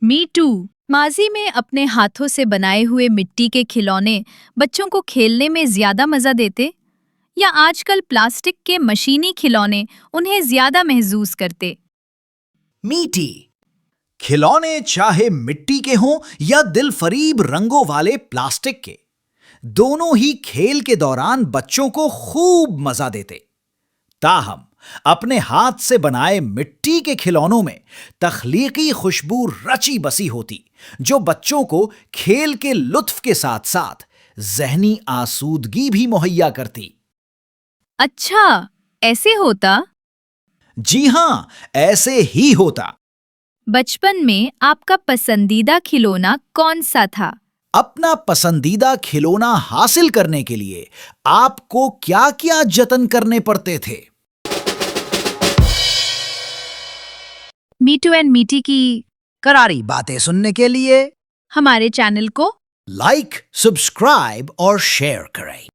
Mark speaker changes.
Speaker 1: मी to. माजी में अपने हाथों से बनाए हुए मिट्टी के खिलौने बच्चों को खेलने में ज्यादा मजा देते, या आजकल प्लास्टिक के मशीनी खिलौने उन्हें ज्यादा महसूस करते?
Speaker 2: मीठी। खिलौने चाहे मिट्टी के हों या दिलफरीब रंगों वाले प्लास्टिक के, दोनों ही खेल के दौरान बच्चों को खूब मजा देते। ताहम अपने हाथ से बनाए मिट्टी के खिलौनों में तख्लीकी खुशबू रची बसी होती, जो बच्चों को खेल के लुत्फ के साथ साथ जहनी आसूदगी भी मुहैया करती।
Speaker 1: अच्छा, ऐसे होता?
Speaker 2: जी हां, ऐसे ही होता।
Speaker 1: बचपन में आपका पसंदीदा खिलौना कौन सा था?
Speaker 2: अपना पसंदीदा खिलौना हासिल करने के लिए आपको क्या-क्या जतन करने पड़ते थे?
Speaker 1: मीटू एंड मीठी की
Speaker 2: करारी बातें सुनने के लिए
Speaker 1: हमारे चैनल को
Speaker 2: लाइक, सब्सक्राइब और शेयर करें।